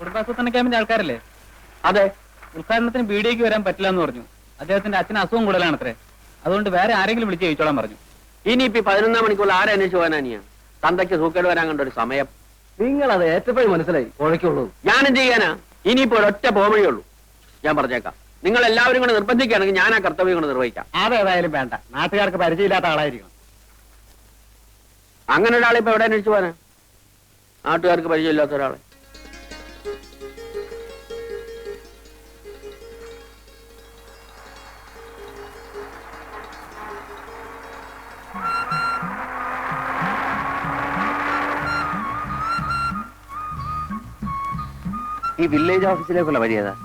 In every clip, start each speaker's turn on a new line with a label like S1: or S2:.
S1: കുടുംബാസൂത്രണ ക്യാമ്പിന്റെ ആൾക്കാരല്ലേ?
S2: അതെ.
S1: ഉദ്ഘാടനത്തിന് ബീഡിയേക്ക് വരാൻ പറ്റില്ല എന്ന് പറഞ്ഞു. അദ്ദേഹത്തിന്റെ അച്ഛന് അസുഖം കൂടുതലാണത്രേ. അതുകൊണ്ട് വേറെ ആരെങ്കിലും വിളിച്ച് ചോദിച്ചോളാൻ പറഞ്ഞു.
S2: ഇനിയിപ്പോ 11 മണിക്കൂർ ആരെ അന്വേഷിച്ചു പോകാനാ? തന്തയ്ക്ക് സൂക്കേട് വരാൻ കണ്ട ഒരു സമയം.
S3: നിങ്ങളത് ഏറ്റപ്പോഴും മനസ്സിലായി. കുഴയ്ക്കുള്ളൂ.
S2: ഞാനും ചെയ്യാനാ? ഇനിയിപ്പോ ഒരൊറ്റ പോവഴിയുള്ളൂ. ഞാൻ പറഞ്ഞേക്കാം, നിങ്ങൾ എല്ലാവരും കൂടെ നിർബന്ധിക്കുകയാണെങ്കിൽ ഞാൻ ആ കർത്തവ്യം കൊണ്ട് നിർവഹിക്കാം.
S1: അതേതായാലും വേണ്ട, നാട്ടുകാർക്ക് പരിചയമില്ലാത്ത ആളായിരിക്കണം.
S2: അങ്ങനെ ഒരാളെ ഇപ്പൊ എവിടെ അന്വേഷിച്ചു പോകാനാ? നാട്ടുകാർക്ക് പരിചയമില്ലാത്ത ഒരാളെ.
S3: ഈ വില്ലേജ് ഓഫീസിലേക്കുള്ള വഴി ഏതാ?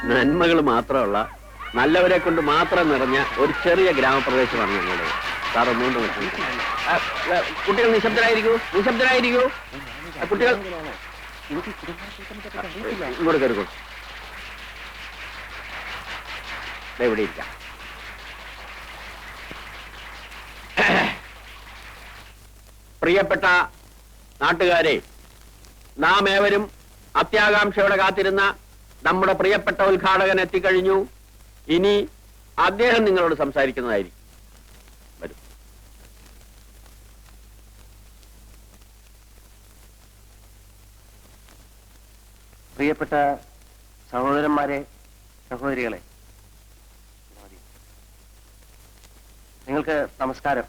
S2: നന്മകൾ മാത്രമുള്ള, നല്ലവരെ കൊണ്ട് മാത്രം നിറഞ്ഞ ഒരു ചെറിയ ഗ്രാമപ്രദേശമാണ് ഞങ്ങളുടെ. സാർ ഒന്നുകൊണ്ട് കുട്ടികൾ നിശബ്ദരായിരിക്കൂ, നിശബ്ദരായിരിക്കൂ. കുട്ടികൾ ഇങ്ങോട്ട് കയറിക്കോ. ഇവിടെ ഇരിക്കാം. പ്രിയപ്പെട്ട നാട്ടുകാരെ, നാം ഏവരും അത്യാകാംക്ഷയോടെ കാത്തിരുന്ന നമ്മുടെ പ്രിയപ്പെട്ട ഉദ്ഘാടകൻ എത്തിക്കഴിഞ്ഞു. ഇനി അദ്ദേഹം നിങ്ങളോട് സംസാരിക്കുന്നതായിരിക്കും. വരൂ.
S3: പ്രിയപ്പെട്ട സഹോദരന്മാരെ, സഹോദരികളെ, നിങ്ങൾക്ക് നമസ്കാരം.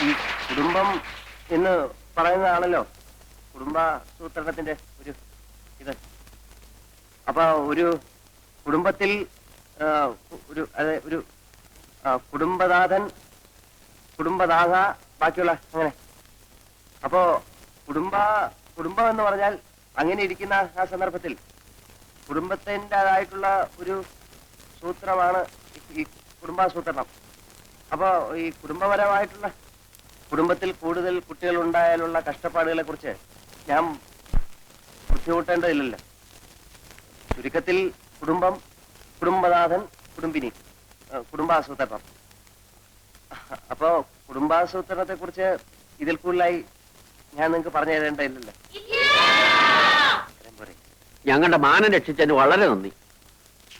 S3: ഈ കുടുംബം എന്ന് പറയുന്നതാണല്ലോ കുടുംബാസൂത്രണത്തിന്റെ ഒരു ഇത്. അപ്പൊ ഒരു കുടുംബത്തിൽ ഒരു കുടുംബനാഥൻ, കുടുംബനാഥ, ബാക്കിയുള്ള അങ്ങനെ. അപ്പോ കുടുംബം എന്ന് പറഞ്ഞാൽ അങ്ങനെ ഇരിക്കുന്ന ആ സന്ദർഭത്തിൽ കുടുംബത്തിൻ്റെതായിട്ടുള്ള ഒരു സൂത്രമാണ് ഈ കുടുംബാസൂത്രണം. അപ്പോ ഈ കുടുംബപരമായിട്ടുള്ള കുടുംബത്തിൽ കൂടുതൽ കുട്ടികൾ ഉണ്ടായാലുള്ള കഷ്ടപ്പാടുകളെ കുറിച്ച് ഞാൻ ബുദ്ധിമുട്ടേണ്ടതില്ലല്ലോ. ചുരുക്കത്തിൽ കുടുംബം, കുടുംബനാഥൻ, കുടുംബിനി, കുടുംബാസൂത്രണം. അപ്പോ കുടുംബാസൂത്രണത്തെ കുറിച്ച് ഇതിൽ കൂടുതലായി ഞാൻ നിങ്ങൾക്ക് പറഞ്ഞു തരേണ്ടതില്ലല്ലോ.
S2: ഞങ്ങളുടെ മാനം രക്ഷിച്ചതിന് വളരെ നന്ദി.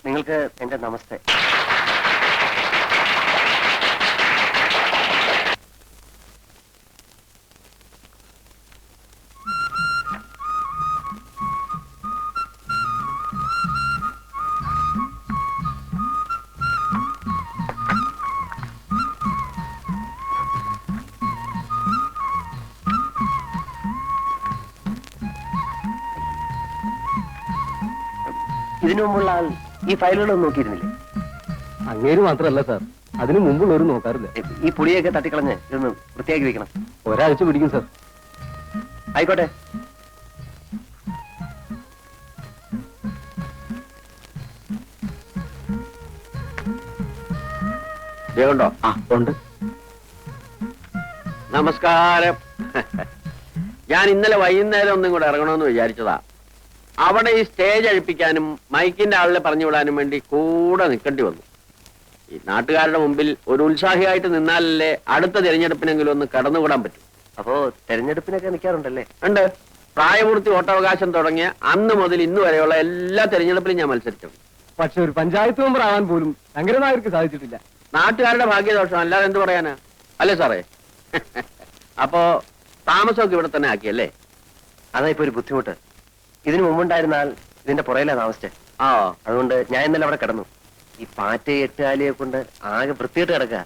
S3: നിങ്ങൾക്ക് എന്റെ നമസ്തേ. ഇതിനു മുമ്പുള്ള ആൾ ഈ ഫയലുകളൊന്നും നോക്കിയിരുന്നില്ലേ?
S1: അങ്ങേര് മാത്രമല്ല സാർ, അതിനു മുമ്പുള്ളവരും നോക്കാറില്ല.
S3: ഈ പുളിയൊക്കെ തട്ടിക്കളഞ്ഞ് ഇതൊന്ന് വൃത്തിയാക്കി വെക്കണം.
S1: ഒരാഴ്ച പിടിക്കും സാർ.
S3: ആയിക്കോട്ടെ.
S2: ണ്ടോ?
S1: ആ ഉണ്ട്.
S2: നമസ്കാരം. ഞാൻ ഇന്നലെ വൈകുന്നേരം ഒന്നും കൂടെ ഇറങ്ങണമെന്ന് വിചാരിച്ചതാ. അവിടെ ഈ സ്റ്റേജ് അഴിപ്പിക്കാനും മൈക്കിന്റെ ആളിനെ പറഞ്ഞു വിടാനും വേണ്ടി കൂടെ നിൽക്കേണ്ടി വന്നു. ഈ നാട്ടുകാരുടെ മുമ്പിൽ ഒരു ഉത്സാഹിയായിട്ട് നിന്നാലല്ലേ അടുത്ത തിരഞ്ഞെടുപ്പിനെങ്കിലും ഒന്ന് കടന്നുകൂടാൻ പറ്റും.
S3: അപ്പോ തെരഞ്ഞെടുപ്പിനൊക്കെ നിൽക്കാറുണ്ടല്ലേ?
S2: ഉണ്ട്. പ്രായപൂർത്തി വോട്ടവകാശം തുടങ്ങിയ അന്ന് മുതൽ ഇന്ന് വരെയുള്ള എല്ലാ തെരഞ്ഞെടുപ്പിലും ഞാൻ മത്സരിച്ചിട്ടുണ്ട്.
S1: പക്ഷെ ഒരു പഞ്ചായത്ത് മെമ്പർ ആവാൻ പോലും ശങ്കരനായർക്ക് സാധിച്ചിട്ടില്ല.
S2: നാട്ടുകാരുടെ ഭാഗ്യദോഷം, അല്ലാതെ എന്ത് പറയാനാ? അല്ലേ സാറേ? അപ്പോ താമസമൊക്കെ ഇവിടെ തന്നെ ആക്കിയല്ലേ?
S3: അതാ ഇപ്പൊ ഒരു ബുദ്ധിമുട്ട്. ഇതിനു മുമ്പുണ്ടായിരുന്നാൽ ഇതിന്റെ പുറയിലാ താമസിച്ചേ.
S2: ആ,
S3: അതുകൊണ്ട് ഞാൻ ഇന്നലെ അവിടെ കിടന്നു. ഈ പാറ്റ എട്ടുകാലിയെ കൊണ്ട് ആകെ വൃത്തിയിട്ട് കിടക്കുക.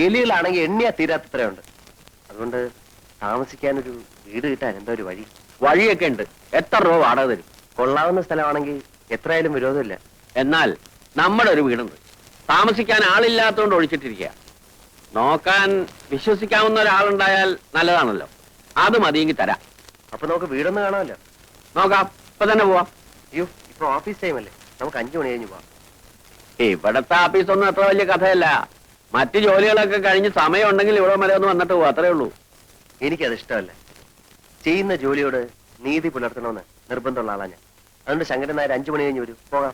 S3: എലികളാണെങ്കിൽ എണ്ണിയാ തീരാത്തത്രയുണ്ട്. അതുകൊണ്ട് താമസിക്കാനൊരു വീട് കിട്ടാൻ എന്താ ഒരു വഴി?
S2: വഴിയൊക്കെ ഉണ്ട്. എത്ര രൂപ വാടക തരും?
S3: കൊള്ളാവുന്ന സ്ഥലമാണെങ്കിൽ എത്രയായാലും വിരോധമില്ല.
S2: എന്നാൽ നമ്മുടെ ഒരു വീടുണ്ട്, താമസിക്കാൻ ആളില്ലാത്തതുകൊണ്ട് ഒഴിച്ചിട്ടിരിക്കുക. നോക്കാൻ വിശ്വസിക്കാവുന്ന ഒരാളുണ്ടായാൽ നല്ലതാണല്ലോ. അത് മതിയെങ്കിൽ തരാം.
S3: അപ്പൊ നമുക്ക് വീടൊന്ന് കാണാമല്ലോ.
S2: നോക്കാം, ഇപ്പൊ തന്നെ പോവാം.
S3: അയ്യോ, ഇപ്പൊ ഓഫീസ് ടൈം അല്ലേ, നമുക്ക് 5 മണി കഴിഞ്ഞ് പോവാം.
S2: ഇവിടത്തെ ഓഫീസൊന്നും അത്ര വലിയ കഥയല്ല. മറ്റു ജോലികളൊക്കെ കഴിഞ്ഞ് സമയം ഉണ്ടെങ്കിൽ ഇവിടെ വരെ ഒന്ന് വന്നിട്ട് പോവാ, അത്രേ ഉള്ളൂ.
S3: എനിക്കത് ഇഷ്ടമല്ല. ചെയ്യുന്ന ജോലിയോട് നീതി പുലർത്തണമെന്ന് നിർബന്ധമുള്ള ആളാ ഞാൻ. അതുകൊണ്ട് ശങ്കരൻ നായർ 5 മണി കഴിഞ്ഞ് വരൂ, പോകാം.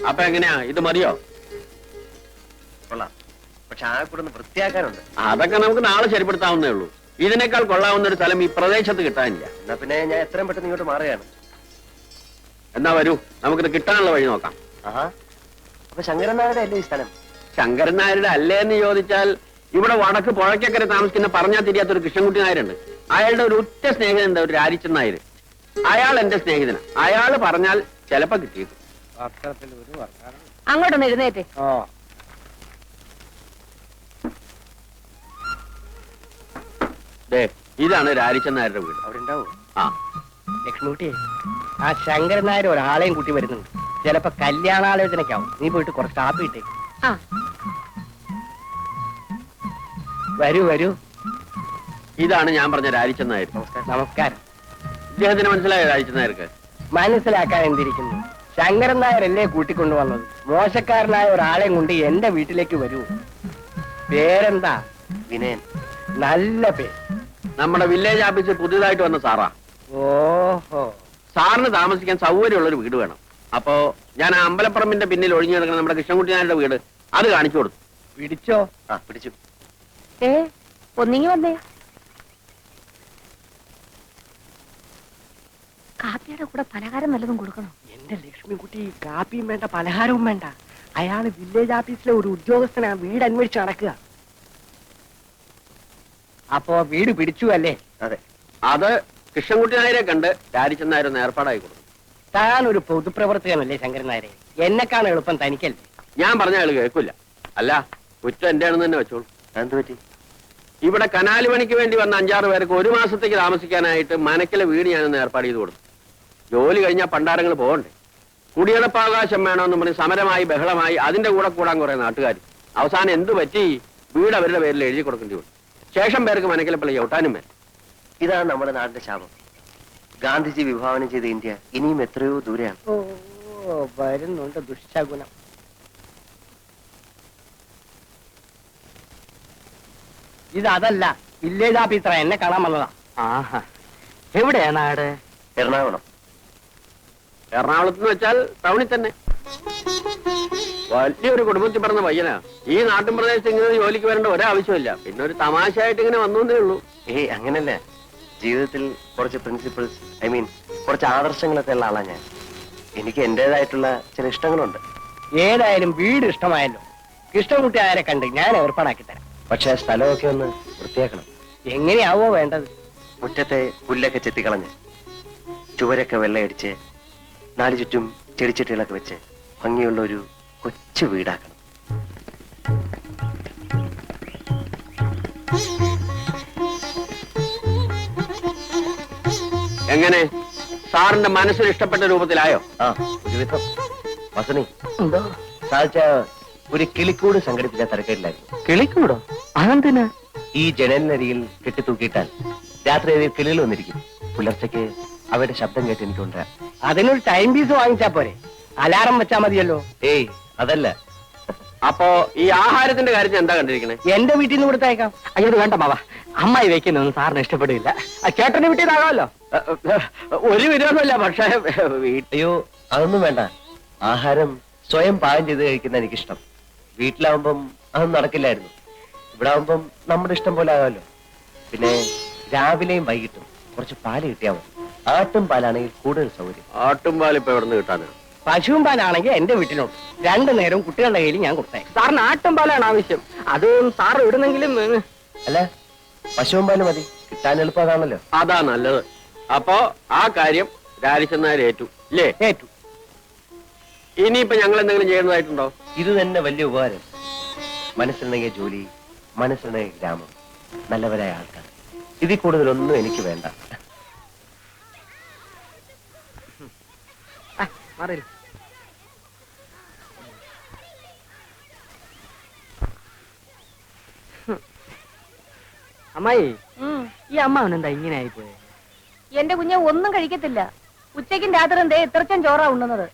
S2: അപ്പൊ എങ്ങനെയാ, ഇത് മതിയോ?
S3: കൊള്ളാം, പക്ഷെ ആ കൂടെ ഒന്ന് വൃത്തിയാക്കാനുണ്ട്.
S2: അതൊക്കെ നമുക്ക് നാളെ ശരിപ്പെടുത്താവുന്നേ ഉള്ളൂ. ഇതിനേക്കാൾ കൊള്ളാവുന്ന ഒരു സ്ഥലം ഈ പ്രദേശത്ത് കിട്ടാനില്ല.
S3: എന്നാ പിന്നെ ഞാൻ എത്രയും പെട്ടെന്ന് ഇങ്ങോട്ട് മാറുകയാണ്.
S2: എന്നാ വരൂ, നമുക്കിത് കിട്ടാനുള്ള വഴി നോക്കാം.
S3: ആഹാ, അപ്പൊ ശങ്കരൻ നായരുടെ അല്ലേ ഈ സ്ഥലം?
S2: ശങ്കരൻ നായരുടെ അല്ലേന്ന് ചോദിച്ചാൽ ഇവിടെ വടക്ക് പുഴയ്ക്കക്കരെ താമസിക്കുന്ന പറഞ്ഞാൽ തിരിയാത്തൊരു കൃഷ്ണൻകുട്ടി നായരുണ്ട്. അയാളുടെ ഒരു ഉറ്റ സ്നേഹിതനുണ്ട്, ഒരു രാരിച്ചൻ നായർ. അയാൾ എന്റെ സ്നേഹിതനാണ്. അയാൾ പറഞ്ഞാൽ ചിലപ്പോ കിട്ടിയേക്കും.
S4: അങ്ങോട്ടൊന്ന് എഴുന്നേറ്റ്.
S2: ദേ, ഇതാണ് രാരിച്ചൻ നായരുടെ വീട്.
S3: അവിടെ ഉണ്ടാവും.
S2: ആ,
S5: ലക്ഷ്മിക്കുട്ടിയെ, ആ ശങ്കരൻ നായർ ഒരാളെയും കൂട്ടി വരുന്നുണ്ട്. ചിലപ്പോ കല്യാണാലോചനയ്ക്കാവും. നീ പോയിട്ട് കുറച്ച് കാപ്പി ഇട്ടേ.
S4: ആ,
S5: വരൂ വരൂ.
S2: ഇതാണ് ഞാൻ പറഞ്ഞ രാരിച്ചൻ നായർ.
S5: നമസ്കാരം.
S2: ഇദ്ദേഹത്തിന് മനസ്സിലായോ രാരിച്ചൻ നായർക്ക്?
S5: മനസ്സിലാക്കാൻ എന്തിരിക്കുന്നു, ശങ്കരൻ നായരല്ലേ കൂട്ടിക്കൊണ്ടുവന്നത്. മോശക്കാരനായ ഒരാളെയും കൊണ്ട് എന്റെ വീട്ടിലേക്ക് വരൂ. പേരെന്താ?
S3: വിനയൻ.
S5: നല്ല പേര്.
S2: നമ്മുടെ വില്ലേജ് ഓഫീസിൽ പുതിയതായിട്ട് വന്ന സാറാ.
S5: ഓഹോ,
S2: സാറിന് താമസിക്കാൻ സൗകര്യമുള്ളൊരു വീട് വേണം. അപ്പോ ഞാൻ ആ അമ്പലപ്പറമ്പിന്റെ പിന്നിൽ ഒഴിഞ്ഞു കിടക്കുന്ന നമ്മുടെ കൃഷ്ണൻകുട്ടി നായരുടെ വീട് അത് കാണിച്ചു കൊടുത്തു.
S5: പിടിച്ചോ?
S3: ആ, പിടിച്ചു.
S4: ഒന്നിങ്ങി വന്നേ. കാപ്പിയുടെ കൂടെ പലഹാരം വല്ലതും കൊടുക്കണോ?
S5: എന്റെ ലക്ഷ്മിക്കുട്ടി, കാപ്പിയും വേണ്ട പലഹാരവും വേണ്ട. അയാള് വില്ലേജ് ഓഫീസിലെ ഒരു ഉദ്യോഗസ്ഥനാ, വീട് അന്വേഷിച്ച് നടക്കുക. അപ്പോ വീട് പിടിച്ചു അല്ലേ?
S3: അതെ.
S2: അത് കൃഷ്ണൻകുട്ടി നായരെ കണ്ട് രാരിച്ചൻ നായർ ഒന്ന് ഏർപ്പാടായി കൊടുത്തു.
S5: താൻ ഒരു പൊതുപ്രവർത്തകനല്ലേ ശങ്കരൻ നായരെ? എന്നെക്കാണ് എളുപ്പം തനിക്കല്ലേ?
S2: ഞാൻ പറഞ്ഞ ആള് കേൾക്കില്ല. അല്ല, കുറ്റം എന്റെ ആണെന്ന് തന്നെ വെച്ചോളൂ.
S3: എന്ത് പറ്റി?
S2: ഇവിടെ കനാല് പണിക്ക് വേണ്ടി വന്ന 5-6 പേർക്ക് 1 മാസത്തേക്ക് താമസിക്കാനായിട്ട് മനക്കിലെ വീട് ഞാനൊന്ന് ഏർപ്പാട് ചെയ്ത് കൊടുത്തു. ജോലി കഴിഞ്ഞാൽ പണ്ടാരങ്ങൾ പോകണ്ടേ? കുടിയടപ്പാവകാശം വേണമെന്ന് പറഞ്ഞ് സമരമായി ബഹളമായി അതിന്റെ കൂടെ കൂടാൻ കുറെ നാട്ടുകാർ. അവസാനം എന്തു പറ്റി? വീട് അവരുടെ പേരിൽ എഴുതി കൊടുക്കേണ്ടി വന്നു. ശേഷം പേർക്ക് മനക്കിലെ പള്ളി ചവിട്ടാനും വേണം.
S3: ഇതാണ് നമ്മുടെ നാടിന്റെ ശാപം. ഗാന്ധിജി വിഭാവനം ചെയ്ത ഇന്ത്യ ഇനിയും എത്രയോ ദൂരെയാണ്.
S5: ഓ, വരുന്നുണ്ട് ദുശ്ശകുനം. ഇതല്ല, വില്ലേജ് ഓഫീസറാ, എന്നെ കാണാൻ വന്നതാ. ആഹാ, എവിടെയാ നാട്?
S3: എറണാകുളം.
S2: എറണാകുളത്ത് എന്ന് വെച്ചാൽ ടൗണിൽ തന്നെ. വലിയൊരു കുടുംബത്തിൽ പറഞ്ഞ പയ്യനാ. ഈ നാട്ടിൻ പ്രദേശത്ത് ഇങ്ങനെ ജോലിക്ക് വരേണ്ട ഒരാവശ്യമില്ല. പിന്നെ ഒരു തമാശയായിട്ട് ഇങ്ങനെ വന്നേ ഉള്ളൂ.
S3: അങ്ങനല്ല, ജീവിതത്തിൽ കുറച്ച് പ്രിൻസിപ്പിൾസ്, കുറച്ച് ആദർശങ്ങളൊക്കെ ഉള്ള ആളാ ഞാൻ. എനിക്ക് എന്റേതായിട്ടുള്ള ചില ഇഷ്ടങ്ങളുണ്ട്.
S5: ഏതായാലും വീട് ഇഷ്ടമായല്ലോ. കൃഷ്ണൻകുട്ടി ആരെ കണ്ട് ഞാൻ ഏർപ്പാടാക്കി തരാം.
S3: പക്ഷെ സ്ഥലമൊക്കെ ഒന്ന് വൃത്തിയാക്കണം.
S5: എങ്ങനെയാവോ വേണ്ടത്?
S3: മുറ്റത്തെ പുല്ലൊക്കെ ചെത്തിക്കളഞ്ഞ്, ചുവരൊക്കെ വെള്ളയടിച്ച്, 4 ചുറ്റും ചെടിച്ചട്ടികളൊക്കെ വെച്ച് ഭംഗിയുള്ള ഒരു കൊച്ചു വീടാക്കണം.
S2: എങ്ങനെ? സാറിന്റെ മനസ്സിന് ഇഷ്ടപ്പെട്ട രൂപത്തിലായോ?
S3: ആ, ഒരുവിധം. വസണി, സാധിച്ച ഒരു കിളിക്കൂട് സംഘടിപ്പിച്ച തിരക്കേടിലായിരുന്നു.
S5: കിളിക്കൂടോ? അതെന്തിനാ?
S3: ഈ ജനലിനരികിൽ കെട്ടിത്തൂക്കിയിട്ടാൽ രാത്രി അതിൽ കിളികൾ വന്നിരിക്കും. പുലർച്ചയ്ക്ക് അവരുടെ ശബ്ദം കേട്ട് എനിക്കുണ്ട്.
S5: അതിനൊരു ടൈം പീസ് വാങ്ങിച്ചാ പോരെ? അലാറം വെച്ചാ മതിയല്ലോ.
S3: ഏയ്, അതല്ല.
S2: അപ്പോ ഈ ആഹാരത്തിന്റെ കാര്യത്തിൽ എന്താ കണ്ടിരിക്കണേ?
S5: എന്റെ വീട്ടിൽ നിന്ന് കൊടുത്തേക്കാം. അയ്യോ, വേണ്ട മാവ, അമ്മായി വെക്കുന്നൊന്നും സാറിന് ഇഷ്ടപ്പെടില്ല. ചേട്ടന്റെ വീട്ടിൽ നിന്നാകാമല്ലോ.
S2: ഒരു വിരോധമില്ല, പക്ഷേ
S3: അയ്യോ, അതൊന്നും വേണ്ട. ആഹാരം സ്വയം പാകം ചെയ്ത് കഴിക്കുന്ന എനിക്കിഷ്ടം. വീട്ടിലാവുമ്പം അതൊന്നും നടക്കില്ലായിരുന്നു. ഇവിടെ ആവുമ്പം നമ്മുടെ ഇഷ്ടം പോലെ ആകാമല്ലോ. പിന്നെ രാവിലെയും വൈകിട്ടും കുറച്ച് പാല് കിട്ടിയാൽ മതി. ആട്ടും പാലാണെങ്കിൽ കൂടുതൽ സൗകര്യം.
S2: ആട്ടുംപാൽ ഇപ്പൊ എവിടെ നിന്ന് കിട്ടാനാണ്?
S5: പശുവും പാലാണെങ്കിൽ എന്റെ വീട്ടിലുണ്ട്. 2 നേരവും കുട്ടികളുടെ കയ്യിൽ ഞാൻ കൊടുത്തേക്കാം. സാറിന് ആട്ടും പാലാണ് ആവശ്യം. അത് സാർ ഇടുന്നെങ്കിലും.
S3: അല്ല, പശുവും പാല് മതി. കിട്ടാൻ എളുപ്പം അതാണല്ലോ.
S2: അതാ നല്ലത്. അപ്പോ ആ കാര്യം രാരിച്ചൻ നായർ ഏറ്റു ഇല്ലേ?
S5: ഏറ്റു.
S2: ഇനിയിപ്പോ ഞങ്ങൾ എന്തെങ്കിലും ചെയ്യുന്നതായിട്ടുണ്ടോ?
S3: ഇത് തന്നെ വലിയ ഉപകാരം. മനസ്സിലുണ്ടെങ്കിൽ ജോലി, മനസ്സിലുണ്ടെങ്കിൽ ഗ്രാമം, നല്ലവരായ ആൾക്കാർ. ഇതിൽ കൂടുതലൊന്നും എനിക്ക് വേണ്ട.
S5: അമ്മായി
S4: ഉം.
S5: ഈ അമ്മാവൻ എന്താ ഇങ്ങനെ ആയിപ്പോയെ?
S4: എന്റെ കുഞ്ഞെ ഒന്നും കഴിക്കത്തില്ല. ഉച്ചയ്ക്കും രാത്രിയും ദേ ഇത്രച്ചൻ ചോറാ ഉണ്ണുന്നത്.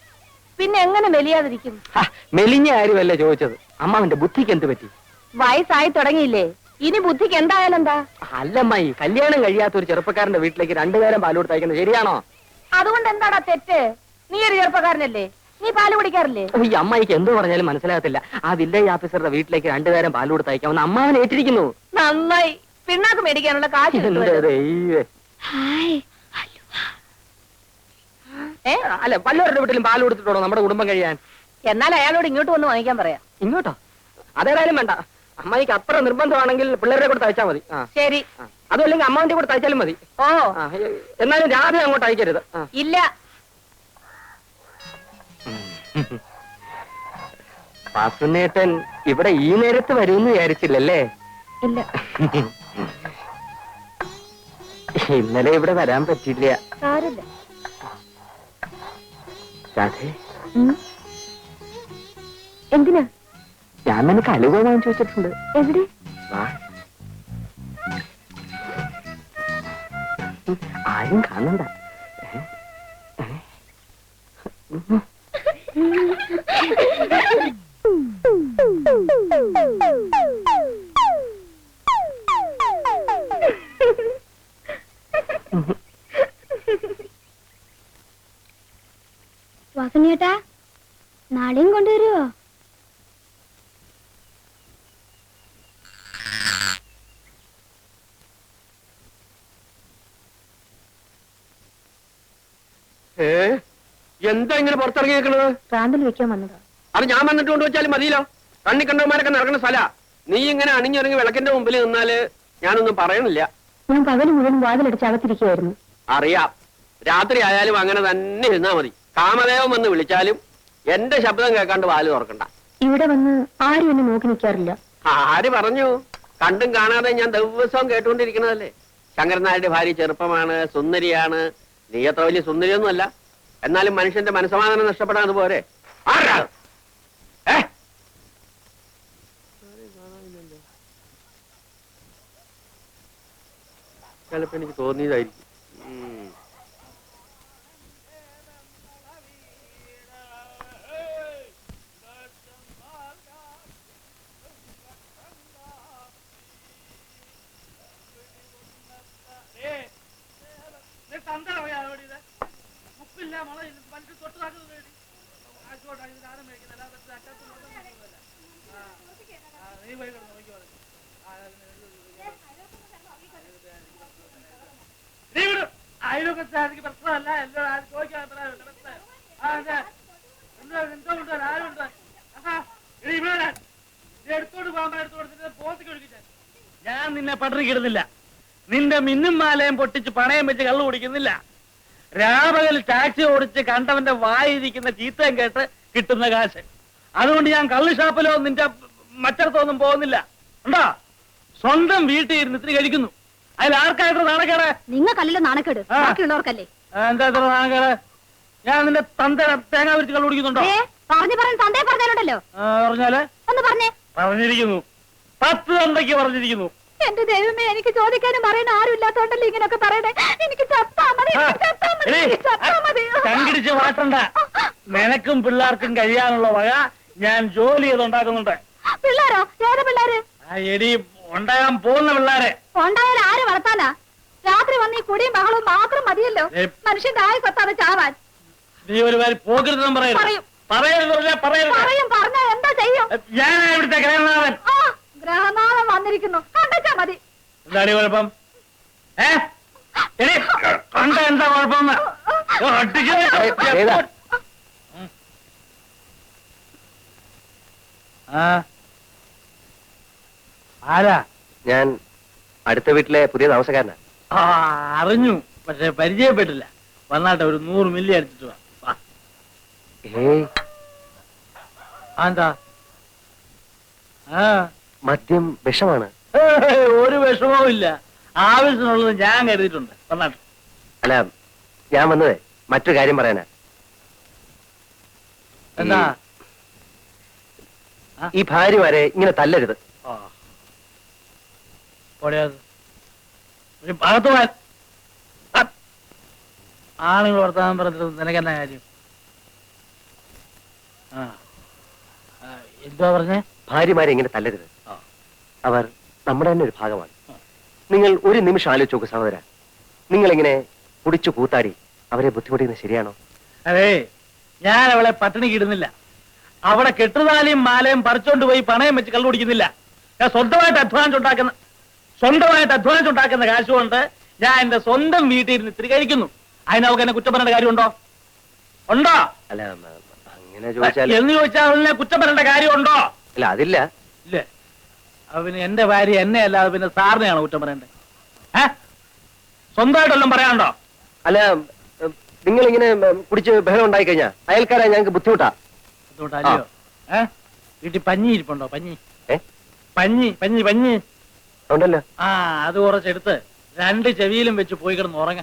S4: പിന്നെ എങ്ങനെ മെലിയാതിരിക്കും?
S5: ഹ, മെലിഞ്ഞ കാര്യമല്ലേ ചോദിച്ചത്. അമ്മാവന്റെ ബുദ്ധിക്ക് എന്ത് പറ്റി?
S4: വയസ്സായി തുടങ്ങിയില്ലേ, ഇനി ബുദ്ധിക്ക് എന്തായാലും എന്താ?
S5: അല്ലമ്മായി, കല്യാണം കഴിയാത്ത ഒരു ചെറുപ്പക്കാരന്റെ വീട്ടിലേക്ക് രണ്ടുപേരും പാൽ കൊടുത്തയക്കുന്നത് ശരിയാണോ?
S4: അതുകൊണ്ട് എന്താടാ തെറ്റ്? നീ ഒരു ചെറുപ്പക്കാരനല്ലേ, നീ പാല് കുടിക്കാറില്ലേ?
S5: ഈ അമ്മായിക്ക് എന്തോ പറഞ്ഞാലും മനസ്സിലാകത്തില്ല. ആ വില്ലേജ് ഓഫീസറുടെ വീട്ടിലേക്ക് രണ്ടുപേരും പാൽ കൊടുത്തയക്കാമെന്ന് അമ്മാവൻ ഏറ്റിരിക്കുന്നു.
S4: നന്നായി. പിണ്ണാക്ക് മേടിക്കാനുള്ള കാശ്
S5: എന്റെ
S4: കിട്ടുമല്ലോ.
S5: ദൈവമേ.
S4: ഏ?
S5: അല്ല, വല്ലവരുടെ വീട്ടിലും പാൽ കൊടുത്തിട്ടുണ്ടോ നമ്മുടെ കുടുംബം കഴിയാൻ?
S4: എന്നാൽ അയാളോട് ഇങ്ങോട്ട് വന്ന് വാങ്ങിക്കാൻ പറയാം.
S5: ഇങ്ങോട്ടോ? അതേതായാലും വേണ്ട. അമ്മായിക്ക് അത്ര നിർബന്ധമാണെങ്കിൽ പിള്ളേരുടെ കൂടെ തയ്ച്ചാൽ മതി. ആ,
S4: ശരി.
S5: ആ. അതുമല്ലെങ്കിൽ അമ്മാവിന്റെ കൂടെ തയ്ച്ചാലും മതി.
S4: ഓ
S5: ആ, എന്നാലും രാധ അങ്ങോട്ട് അയക്കരുത്. ആ.
S4: ഇല്ല.
S5: വാസുനേട്ടൻ ഇവിടെ ഈ നേരത്ത് വരുമെന്ന് വിചാരിച്ചില്ലല്ലേ?
S4: ഇല്ല.
S5: ഇന്നലെ ഇവിടെ വരാൻ പറ്റില്ല.
S4: സാരമില്ല.
S5: രാധേ,
S4: എന്തിനാ?
S5: ഞാൻ നിനക്ക് അലുവ വാങ്ങിച്ചു വെച്ചിട്ടുണ്ട്.
S4: എവിടെ?
S5: വാ. ആരും കാണണ്ട.
S6: വാസനേട്ടാ, നാളെയും കൊണ്ടുവരുവോ?
S2: എന്താ ഇങ്ങനെ പുറത്തിറങ്ങി നിൽക്കണത്?
S4: പ്രാന്തൽ വെക്കാൻ വന്നതാ.
S2: അത് ഞാൻ വന്നിട്ട് കൊണ്ടുവച്ചാലും മതിയല്ലോ. കണ്ണി കണ്ടവന്മാരൊക്കെ നടക്കുന്ന സ്ഥല. നീ ഇങ്ങനെ അണിഞ്ഞിറങ്ങി വിളക്കിന്റെ മുമ്പിൽ നിന്നാല് ഞാനൊന്നും പറയണില്ല.
S4: ഞാൻ പകല് മുഴുവൻ വാതിലടിച്ച് അകത്തിരിക്കുകയായിരുന്നു.
S2: അറിയാം, രാത്രി ആയാലും അങ്ങനെ തന്നെ ഇരുന്നാ മതി. കാമദേവൻ വന്ന് വിളിച്ചാലും എന്റെ ശബ്ദം കേൾക്കാണ്ട് വാല് തുറക്കണ്ട.
S4: ഇവിടെ വന്ന് ആരും എന്നെ നോക്കി നിൽക്കാറില്ല.
S2: ആര് പറഞ്ഞു? കണ്ടും കാണാതെ ഞാൻ ദിവസവും കേട്ടുകൊണ്ടിരിക്കണതല്ലേ. ശങ്കരൻ നായരുടെ ഭാര്യ ചെറുപ്പമാണ്, സുന്ദരിയാണ്. നീ അത്ര വലിയ സുന്ദരിയൊന്നും അല്ല. എന്നാലും മനുഷ്യന്റെ മനസ്സമാധാനം നഷ്ടപ്പെടാൻ അതുപോലെ. ആരാ? ചിലപ്പോ എനിക്ക് തോന്നിയതായിരിക്കും.
S7: അയൽവക്കത്താർക്ക് പ്രശ്നമല്ല, എല്ലാം ആരും ചോദിക്കാൻ എന്തോണ്ട് ആരുണ്ട് എടുത്തോണ്ട് പോകാൻ എടുത്തോണ്ട് പോത്തിക്ക് ഒഴുകിച്ചാൽ
S1: ഞാൻ നിന്നെ പട്ടിണിക്കിടുന്നില്ല. നിന്റെ മിന്നും മാലയും പൊട്ടിച്ച് പണയം വെച്ച് കള്ളു കുടിക്കുന്നില്ല. രാപകൽ ടാക്സി ഓടിച്ച് കണ്ടവന്റെ വായിരിക്കുന്ന ചീത്തയും കേട്ട് കിട്ടുന്ന കാശ്. അതുകൊണ്ട് ഞാൻ കള്ളു ഷാപ്പിലോ നിന്റെ മറ്റടത്തൊന്നും പോകുന്നില്ല. ഉണ്ടോ? സ്വന്തം വീട്ടിൽ ഇരുന്ന് ഇത്തിരി കഴിക്കുന്നു. അതിൽ ആർക്കായിട്ട് നാണക്കേട്?
S6: നിങ്ങൾക്കല്ലല്ലോ നാണക്കേട്, ബാക്കിയുള്ളവർക്കല്ലേ?
S1: എന്താ ഇത്ര നാണക്കേട്? ഞാൻ നിന്റെ തന്തയുടെ തേങ്ങ വിരിച്ച് കള്ളു കുടിക്കുന്നുണ്ടോ?
S6: പറഞ്ഞു തന്തേ പറഞ്ഞാലുണ്ടല്ലോ.
S1: പറഞ്ഞാല്
S6: ഒന്ന് പറഞ്ഞേ.
S1: പറഞ്ഞിരിക്കുന്നു. 10 തന്തയ്ക്ക് പറഞ്ഞിരിക്കുന്നു.
S6: എന്റെ ദൈവമേ, എനിക്ക് ചോദിക്കാനും പറയാൻ ആരും ഇല്ലാത്തോണ്ടല്ലോ ഇങ്ങനെയൊക്കെ പറയണേ. എനിക്ക് ചത്താ മതി, ചത്താ മതി, ചത്താ മതി.
S1: കണ്ടിടിച്ച് വാട്ടണ്ട. നിനക്കും പിള്ളേർക്കും കഴിയാനുള്ള വക ഞാൻ ജോലി ചെയ്തുണ്ടാക്കുന്നുണ്ട്.
S6: പിള്ളേരോ? ഏതാ പിള്ളേര്?
S1: എടി, ഉണ്ടാകാൻ പോകുന്ന പിള്ളേരെ.
S6: ഉണ്ടായാലും ആര് വളർത്താനാ? രാത്രി വന്ന് ഈ കുടിയും ബഹളവും മാത്രം മതിയല്ലോ മനുഷ്യന്റെ ആയി കൊത്താതെ ചാവാൻ.
S1: നീ ഒരു കാര്യം പോകരുതെന്നും പറയരുത്.
S6: പറയും.
S1: പറയരുത്, പറയരുത്.
S6: പറഞ്ഞാ എന്താ ചെയ്യും?
S1: ഞാൻ ഇവിടുത്തെ ഗ്രഹനാഥൻ.
S6: ഗ്രഹനാഥം വന്നിരിക്കുന്നു, കണ്ടാ മതി.
S1: എന്താണ് കുഴപ്പം? എടി, കണ്ട എന്താ കുഴപ്പം? ആരാ?
S3: ഞാൻ അടുത്ത വീട്ടിലെ പുതിയ താമസക്കാരനാ.
S1: അറിഞ്ഞു, പക്ഷെ പരിചയപ്പെട്ടില്ല. വന്നാട്ടെ, ഒരു 100 മില്ലി അടിച്ചിട്ട് വാ. എന്താ?
S3: മദ്യം വിഷമാണ്.
S1: ഒരു വിഷമവും ഇല്ല. ആവശ്യമുള്ളത് ഞാൻ കരുതിയിട്ടുണ്ട്. വന്നാട്ടെ.
S3: അല്ല, ഞാൻ വന്നതേ മറ്റൊരു കാര്യം പറയാനാ.
S1: എന്താ?
S3: ഈ ഭാര്യമാരെ ഇങ്ങനെ തല്ലരുത്.
S1: അകത്ത് പോവാൻ. ആണുങ്ങൾ വർത്താനം പറഞ്ഞിട്ട് നിനക്കെന്നാ കാര്യം? ആ എന്താ പറഞ്ഞേ?
S3: ഭാര്യമാരെ ഇങ്ങനെ തല്ലരുത്.
S1: ആ.
S3: അവർ നമ്മുടെ തന്നെ ഒരു ഭാഗമാണ്. നിങ്ങൾ ഒരു നിമിഷം ആലോചിച്ച് നോക്ക് സഹോദര. നിങ്ങളിങ്ങനെ കുടിച്ചു കൂത്താടി അവരെ ബുദ്ധിമുട്ടിക്കുന്നത് ശരിയാണോ?
S1: അതെ, ഞാൻ അവളെ പട്ടിണി കിടുന്നില്ല. അവിടെ കെട്ടുതാലിയും മാലയും പറിച്ചോണ്ട് പോയി പണയം വെച്ച് കള്ളു കുടിക്കുന്നില്ല. ഞാൻ സ്വന്തമായിട്ട് അധ്വാനിച്ചുണ്ടാക്കുന്ന കാശ് കൊണ്ട് ഞാൻ എന്റെ സ്വന്തം വീട്ടിൽ ഇരുന്ന് ഇത്തിരി കഴിക്കുന്നു. അതിനവർക്ക് എന്നെ കുറ്റം പറയേണ്ട കാര്യമുണ്ടോ? ഉണ്ടോ?
S3: അല്ല അങ്ങനെ ചോദിച്ചാൽ
S1: എന്ന് ചോദിച്ചാൽ അവനെ കുറ്റം പറയേണ്ട കാര്യമുണ്ടോ?
S3: അല്ല അതില്ല.
S1: ഇല്ലേ? അവന് എന്റെ ഭാര്യ എന്നെ അല്ലാതെ പിന്നെ സാറിനെയാണ് കുറ്റം പറയണ്ടേ? സ്വന്തമായിട്ടെല്ലാം പറയാനുണ്ടോ?
S3: അല്ല നിങ്ങളിങ്ങനെ കുടിച്ച് ബഹളം ഉണ്ടായി കഴിഞ്ഞാൽ അയൽക്കാരായ ഞങ്ങൾക്ക് ബുദ്ധിമുട്ടാ.
S1: ബുദ്ധിമുട്ടല്ലയോ? വീട്ടിൽ പഞ്ഞി ഇരിപ്പുണ്ടോ? പഞ്ഞി
S3: ഏ
S1: പഞ്ഞി പഞ്ഞി പഞ്ഞി
S3: ഉണ്ടല്ലോ.
S1: അത് കുറച്ചെടുത്ത് രണ്ട് ചെവിയിലും വെച്ച് പോയി കിടന്ന് ഉറങ്ങ.